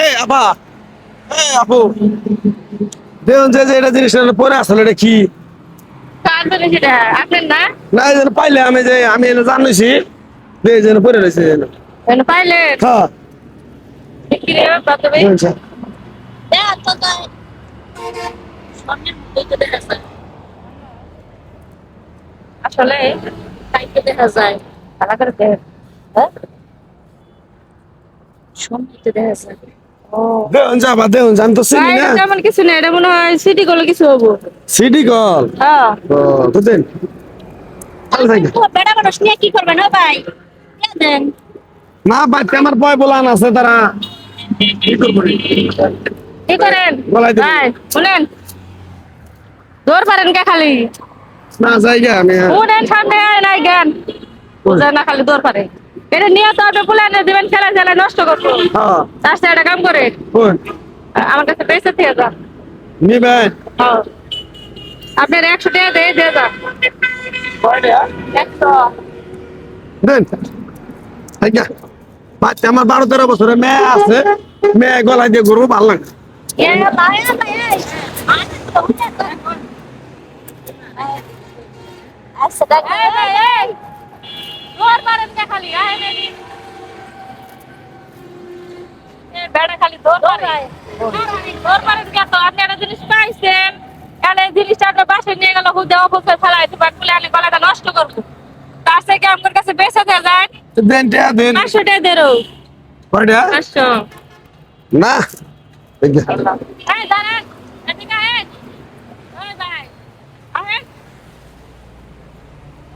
এই আপা, এই আপু, দেখুন যে এটা জিনিসটা পরে আসলে এটা কি আপনার না না এই যেন পাইলে আমি এনে জানিছি এই যেন পরে রয়েছে পাইলে হ্যাঁ আচ্ছা। আসলে তাইতে দেখা যায় ভালো করে দেখ হ্যাঁ সঙ্গীতে দেখা যায় ও দেখুন যাবা দেখুন জান তো চিনি না তেমন কিছু না এটা মনে হয় সিটি গুলো কিছু হবো সিডি কল হ্যাঁ ও বুঝলেন ভালো থাকি বেড়া মানুষ নিয়ে কি করবেন ও ভাই দেন না বাচ্চা আমার বয় বলান আছে তারা কি করবো কি করেন বলাই দেব। ভাই শুনেন দৌড় পারেন কে খালি না জায়গা আমি উঠেন সামনে নাই জ্ঞান বুঝেন না খালি দৌড় পারে এটা নিয়ে তো আপনি প্ল্যানে দিবেন খেলা খেলা নষ্ট করবো হ্যাঁ তার সাথে একটা কাম করে কোন আমার কাছে পয়সা থেকে যান নিবেন হ্যাঁ আপনার 100 টাকা দিয়ে যান কয়টা 100 দেন থাকি বাচ্চা আমার 12-13 বছরের মেয়ে আছে মেয়ে গলায় দিয়ে ঘুরবো ভালো লাগে এ ভাই ভাই আচ্ছা দেখো এই দৌড় পারেন কে খালি আয় নেনি বেড়া খালি দৌড় পারেন কে তো আপনি একটা জিনিস পাইছেন তাহলে জিনিসটা আপনার বাসায় নিয়ে গেল হুদে অবস্থা ফেলাইতে পারেন বলে আমি গলাটা নষ্ট করবো তার থেকে আমার কাছে বেঁচে যায় দেন টিয়া দেন 500 টাকা দেরো কয়টা 500 না এই যে, এই দাঁড়ান এদিকে আহেন ওই ভাই আহেন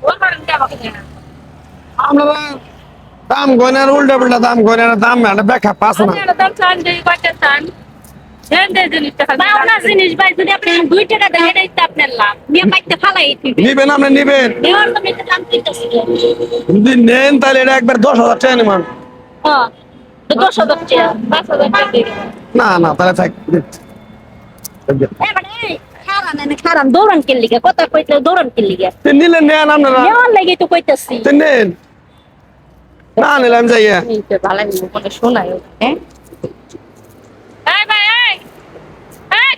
দৌড় পারেন কে আমাকে আপনারা দাম গয়নার উল্টা পাল্টা দাম গয়নার দাম একটা ব্যাখ্যা পাস না আপনারা দাম চান যে কয়টা চান দেন দেন জিনিসটা খালি না জিনিস ভাই যদি আপনি 2 টাকা দেন এটাই তো আপনার লাভ নিয়ে পাইতে ফালাই দিবেন নিবেন আপনি নিবেন নেওয়ার তো মেতে দাম দিতেছি যদি নেন তাহলে এটা একবার 10,000 টাকা নেবেন হ্যাঁ তো 10,000 টাকা 5,000 টাকা দিয়ে না না তাহলে থাক মানে খারান দৌড়ান কে লিগে কথা কইতে দৌড়ান কে লিগে নিলে নেন আপনারা নেওয়ার লাগি তো কইতাছি নেন না নিলাম যাইয়া এই তো ভালো মনে শোনাই হ্যাঁ এই ভাই এই এই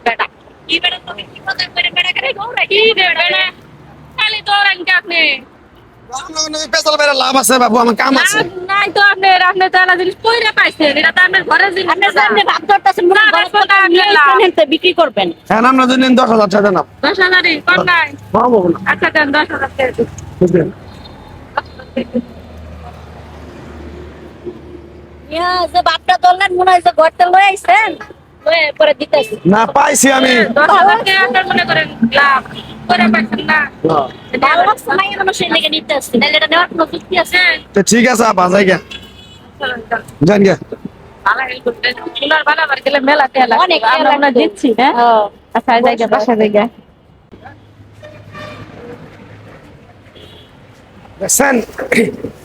বেটা কি বেটা তুমি কি কথা করে বেটা করে দৌড়াই কি বেটা খালি দৌড়ান কে আপনি পেছাল বেড়া লাভ আছে বাবু আমার কাম আছে নাই তো আপনি তো একটা জিনিস কইরা পাইছেন এটা তো আপনার ঘরের জিনিস আপনি সামনে ভাগ করতেছেন মনে ঘরে বিক্রি করবেন হ্যাঁ আমরা যদি নেন 10,000 টাকা দেন 10,000 কোন নাই পাবো না আচ্ছা দেন 10,000 টাকা বুঝলেন ইয়া যে বাপটা দললেন মনে হয় যে ঘরটা লই আইছেন লই পরে দিতেছি না পাইছি আমি 10,000 টাকা আপনার মনে করেন লাভ করে পাইছেন না ভালো লাগছে না এর মানুষের লেগে নিতেছি তাহলে এটা নেওয়ার কোনো যুক্তি আছে তো ঠিক আছে আপা যাই গে জান গে ভালো হেল্প করতে ফুলার বানাবার গেলে মেলা তেল অনেক আমরা দিচ্ছি হ্যাঁ আচ্ছা জায়গা বাসা জায়গা দেখছেন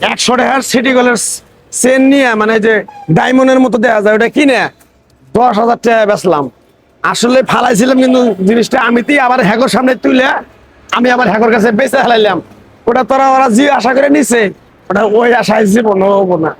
100 টাকার সিটি গোলের চেন নিয়ে মানে যে ডায়মন্ডের মতো দেওয়া যায় ওটা কিনে 10,000 টাকা বেচলাম আসলে ফালাইছিলাম কিন্তু জিনিসটা আমিতেই আবার হ্যাকর সামনে তুলে আমি আবার হ্যাকর কাছে বেঁচে ফেলাইলাম ওটা তোরা ওরা যে আশা করে নিছে ওটা ওই আশায় জীবন হবো না